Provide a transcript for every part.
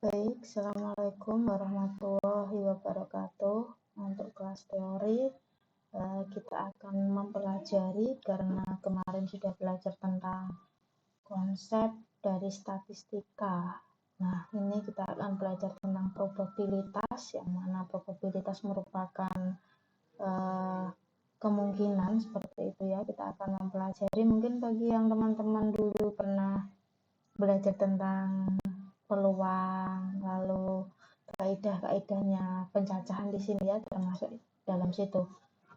Baik, Assalamualaikum warahmatullahi wabarakatuh. Untuk kelas teori, kita akan mempelajari karena kemarin sudah belajar tentang konsep dari statistika. Nah, ini kita akan belajar tentang probabilitas, yang mana probabilitas merupakan kemungkinan seperti itu ya. Kita akan mempelajari, mungkin bagi yang teman-teman dulu pernah belajar tentang peluang, lalu kaidah-kaidahnya pencacahan di sini ya, termasuk dalam situ.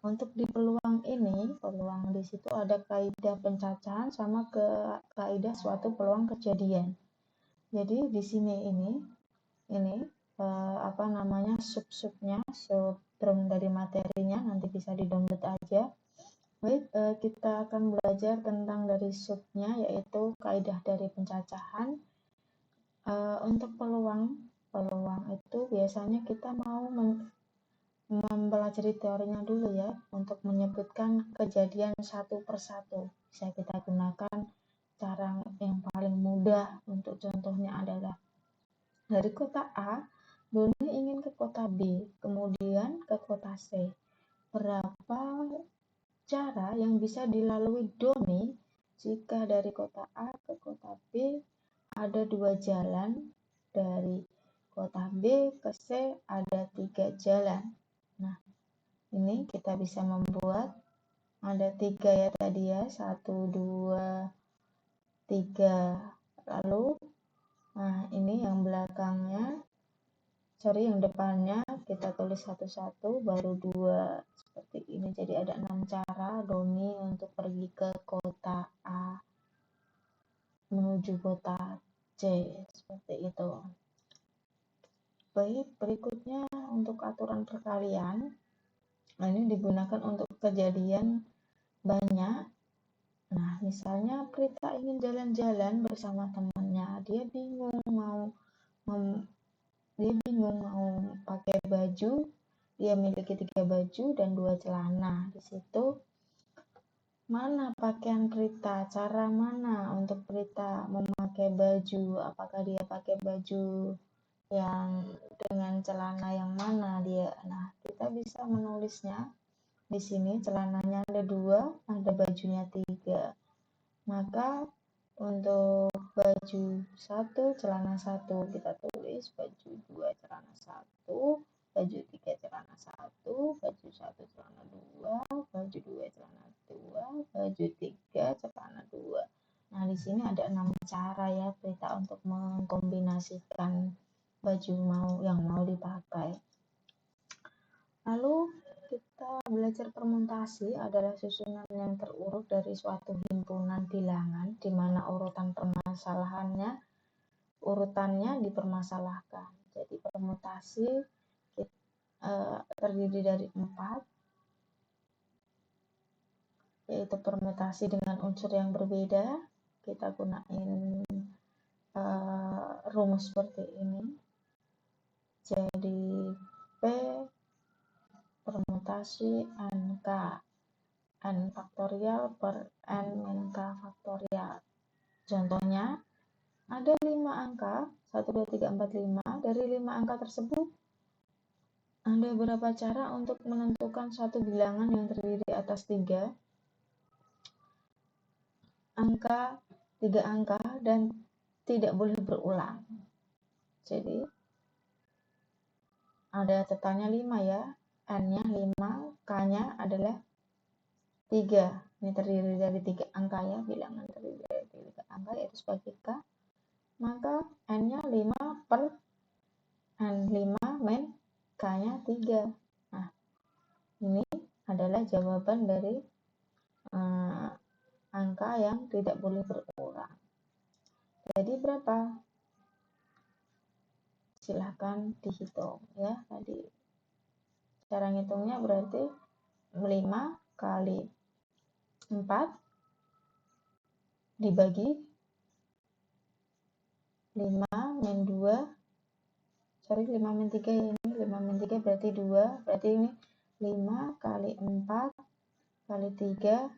Untuk di peluang ini, peluang di situ ada kaidah pencacahan sama ke kaidah suatu peluang kejadian. Jadi di sini ini sub-subnya, sub-drum dari materinya nanti bisa di-download aja. Baik, kita akan belajar tentang dari subnya, yaitu kaidah dari pencacahan. Untuk peluang itu biasanya kita mau mempelajari teorinya dulu ya, untuk menyebutkan kejadian satu persatu. Bisa kita gunakan cara yang paling mudah. Untuk contohnya adalah dari kota A, Doni ingin ke kota B, kemudian ke kota C. Berapa cara yang bisa dilalui Doni jika dari kota A ke kota B ada 2 jalan, dari kota B ke C ada 3 jalan. Nah, ini kita bisa membuat ada 3 ya tadi ya, 1, 2, 3. Lalu, nah ini yang belakangnya, yang depannya kita tulis satu-satu, baru 2 seperti ini. Jadi ada 6 cara Doni untuk pergi ke kota A menuju kota C, seperti itu. Baik, berikutnya untuk aturan perkalian. Nah, ini digunakan untuk kejadian banyak. Nah, misalnya Prita ingin jalan-jalan bersama temannya. Dia bingung mau pakai baju. Dia memiliki 3 baju dan 2 celana. Di situ mana pakaian Prita? Cara mana untuk Prita memakai baju? Apakah dia pakai baju yang dengan celana yang mana dia? Nah, kita bisa menulisnya di sini. Celananya ada 2, ada bajunya 3. Maka untuk baju 1, celana 1 kita tulis baju 2, celana 1, baju 3, celana 1, baju 1, celana 2, baju 2, celana 2, baju 3, celana 2. Nah, di sini ada 6 cara ya Prita untuk mengkombinasikan baju yang mau dipakai. Lalu kita belajar permutasi adalah susunan yang terurut dari suatu himpunan bilangan, di mana urutannya dipermasalahkan. Jadi permutasi terdiri dari 4, yaitu permutasi dengan unsur yang berbeda. Kita gunain rumus seperti ini. Jadi P permutasi NK, N faktorial per N min K faktorial. Contohnya, ada 5 angka, 1, 2, 3, 4, 5. Dari 5 angka tersebut, ada berapa cara untuk menentukan suatu bilangan yang terdiri atas 3 angka dan tidak boleh berulang. Jadi, ada totalnya 5 ya. N-nya 5, K-nya adalah 3. Ini terdiri dari 3 angka ya, bilangan terdiri dari 3 angka, yaitu sebagai K. Maka N-nya 5 per N5 min K-nya 3. Nah, ini adalah jawaban dari angka yang tidak boleh berulang. Jadi berapa? Silahkan dihitung ya. Tadi cara ngitungnya berarti 5 kali 4 dibagi 5 min 2, 5 min 3 ya, ini 5 min 3 berarti 2, berarti ini 5 kali 4 kali 3,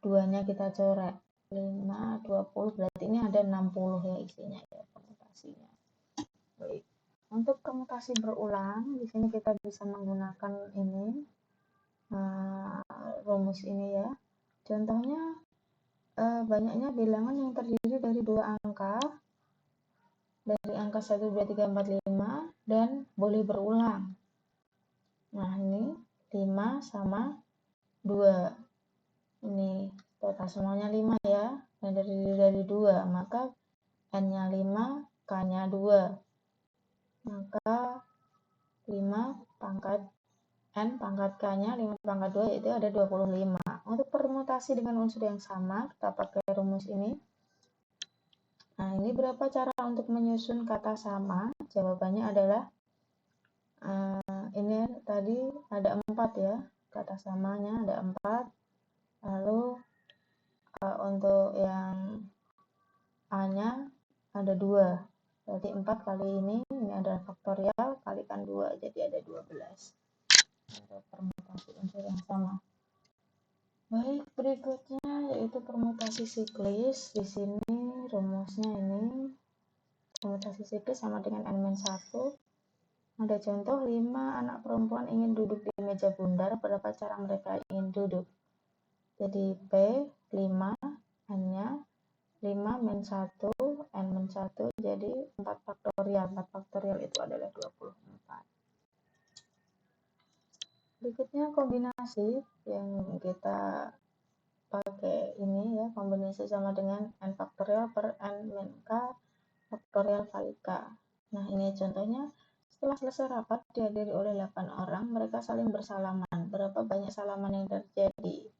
2-nya kita coret, 5, 20, berarti ini ada 60 ya isinya ya, permutasinya. Baik, Untuk permutasi berulang, di sini kita bisa menggunakan ini rumus ini ya. Contohnya banyaknya bilangan yang terdiri dari dua angka, dari angka 1, 2, 3, 4, 5 dan boleh berulang. Nah, ini 5 sama 2. Ini total semuanya 5 ya. Dan dari 2, maka n-nya 5, k-nya 2. Maka 5 pangkat n pangkat k-nya 5 pangkat 2 yaitu ada 25. Untuk permutasi dengan unsur yang sama, kita pakai rumus ini. Nah, ini berapa cara untuk menyusun kata sama? Jawabannya adalah ini tadi ada 4 ya, kata samanya ada 4. Lalu untuk yang A-nya ada 2. Berarti 4 kali ini adalah faktorial, kalikan 2, jadi ada 12. Untuk permutasi unsur yang sama. Baik, berikutnya yaitu permutasi siklis. Di sini rumusnya ini permutasi siklis sama dengan n-1. Ada contoh 5 anak perempuan ingin duduk di meja bundar, berapa cara mereka ingin duduk? Jadi P 5, n-nya 5 min 1, n min 1, jadi 4 faktorial. 4 faktorial itu adalah 24. Berikutnya kombinasi yang kita pakai ini ya, kombinasi sama dengan n faktorial per n min k faktorial kali k. Nah, ini contohnya. Setelah selesai rapat dihadiri oleh 8 orang, mereka saling bersalaman. Berapa banyak salaman yang terjadi?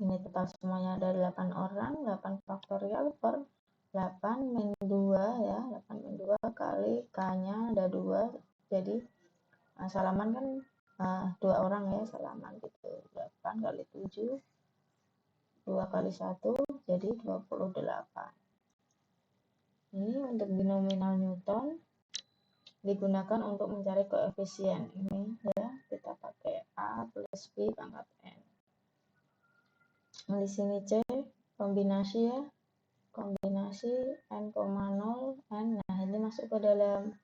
Ini total semuanya ada 8 orang, 8 faktorial per 8 min 2 ya, 8 min 2 kali k-nya ada 2. Jadi salaman kan 2 orang ya salaman gitu. 8 kali 7 2 kali 1 jadi 28. Ini untuk binominal Newton digunakan untuk mencari koefisien ini ya, kita pakai A plus B pangkat N. Di sini C kombinasi ya, kombinasi N,0 N. Nah, ini masuk ke dalam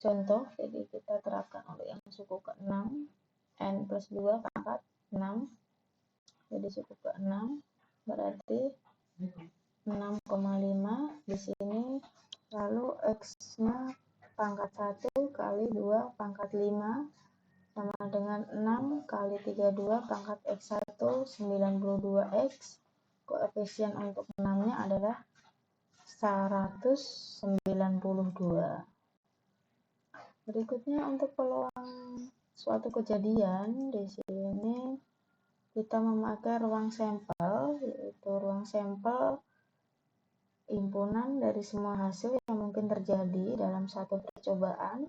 contoh, jadi kita terapkan untuk yang suku ke-6 N plus 2 pangkat 6, jadi suku ke-6 berarti 6,5 di sini. Lalu X-nya pangkat 1 kali 2 pangkat 5 sama dengan 6 kali 32 pangkat X1 92X. Koefisien untuk 6-nya adalah 192. Berikutnya untuk peluang suatu kejadian, di sini kita memakai ruang sampel, yaitu ruang sampel himpunan dari semua hasil yang mungkin terjadi dalam satu percobaan.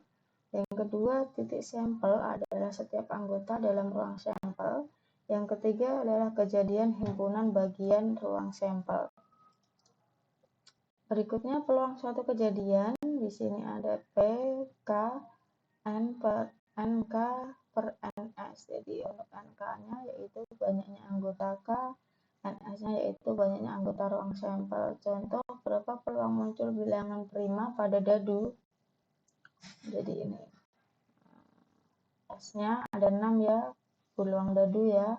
Yang kedua, titik sampel adalah setiap anggota dalam ruang sampel. Yang ketiga adalah kejadian himpunan bagian ruang sampel. Berikutnya peluang suatu kejadian, di sini ada P, K, N per NK per NS. Jadi untuk NK-nya yaitu banyaknya anggota K, NS-nya yaitu banyaknya anggota ruang sampel. Contoh, berapa peluang muncul bilangan prima pada dadu? Jadi ini S-nya ada 6 ya, peluang dadu ya.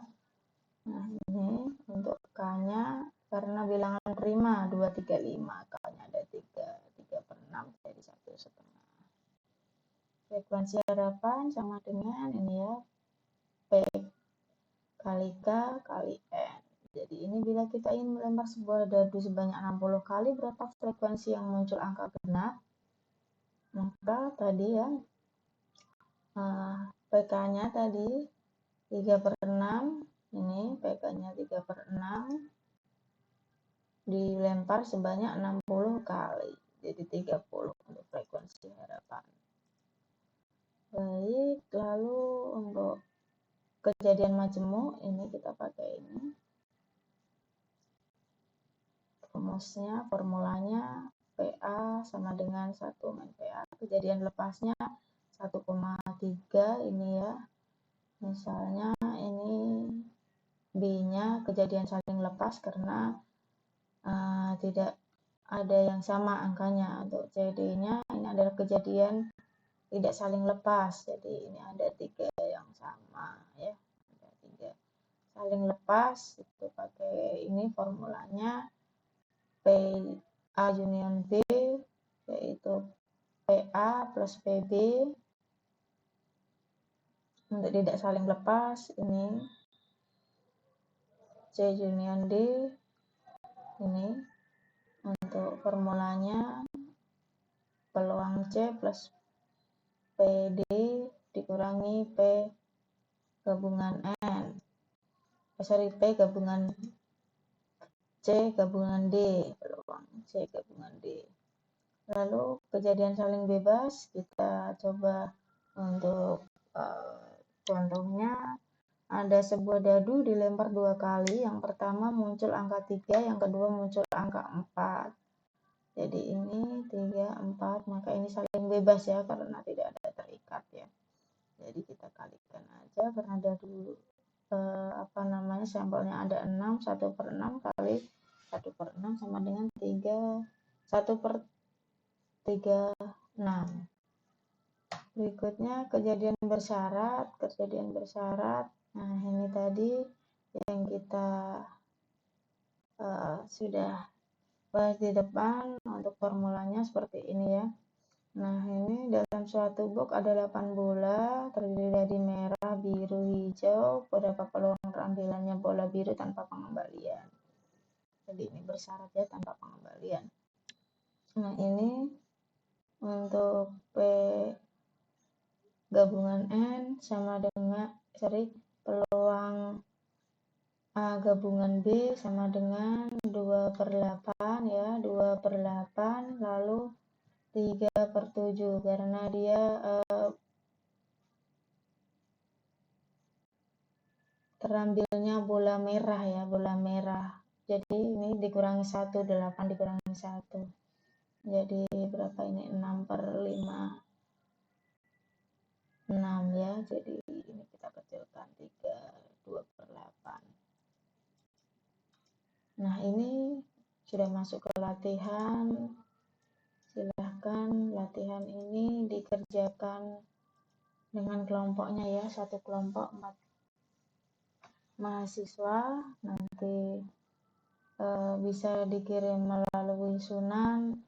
Nah, ini untuk K-nya karena bilangan prima 2, 3, 5, K-nya ada 3 per 6 jadi 1,5. Frekuensi harapan sama dengan ini ya, P kali K kali N. Jadi ini bila kita ingin melempar sebuah dadu sebanyak 60 kali, berapa frekuensi yang muncul angka genap? Maka tadi ya, PK-nya tadi 3 per 6, ini PK-nya 3 per 6, dilempar sebanyak 60 kali, jadi 30 untuk frekuensi harapan. Baik, lalu untuk kejadian majemuk, ini kita pakai ini. Rumusnya, formulanya PA sama dengan 1 min PA. Kejadian lepasnya 1,3 ini ya. Misalnya ini B-nya kejadian saling lepas karena tidak ada yang sama angkanya. Untuk CD-nya ini adalah kejadian tidak saling lepas, jadi ini ada 3 yang sama ya, ada 3 saling lepas. Itu pakai ini formulanya PA union B, yaitu PA plus PB. Untuk tidak saling lepas ini C union D. Ini untuk formulanya peluang C plus PD dikurangi P gabungan N, P gabungan C gabungan D, peluang C gabungan D. Lalu kejadian saling bebas, kita coba untuk contohnya. Ada sebuah dadu dilempar 2 kali, yang pertama muncul angka 3, yang kedua muncul angka 4. Jadi ini 3, 4, maka ini saling bebas ya, karena tidak ada terikat ya. Jadi kita kalikan aja, karena dadu sampelnya ada 6, 1/6 kali 1/6 sama dengan 1/36. Berikutnya kejadian bersyarat. Nah, ini tadi yang kita sudah bahas di depan. Untuk formulanya seperti ini ya. Nah, ini dalam suatu box ada 8 bola terdiri dari merah, biru, hijau. Beberapa peluang keambilannya bola biru tanpa pengembalian. Jadi ini bersyarat ya, tanpa pengembalian. Nah, ini untuk P gabungan N sama dengan peluang A gabungan B sama dengan 2/8 ya, 2/8, lalu 3/7 karena dia terambilnya bola merah ya, bola merah. Jadi ini dikurangi 1, 8 dikurangi 1. Jadi berapa ini? 6/5. 6 ya, jadi ini kita kecilkan 3, 2/8. Nah, ini sudah masuk ke latihan. Silahkan latihan ini dikerjakan dengan kelompoknya ya, satu kelompok 4 mahasiswa. Nanti bisa dikirim melalui Sunan.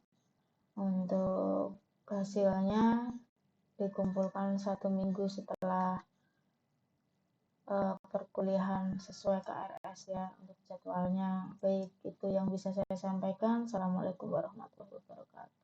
Untuk hasilnya dikumpulkan 1 minggu setelah perkuliahan sesuai KRS ya, untuk jadwalnya. Baik, itu yang bisa saya sampaikan. Assalamualaikum warahmatullahi wabarakatuh.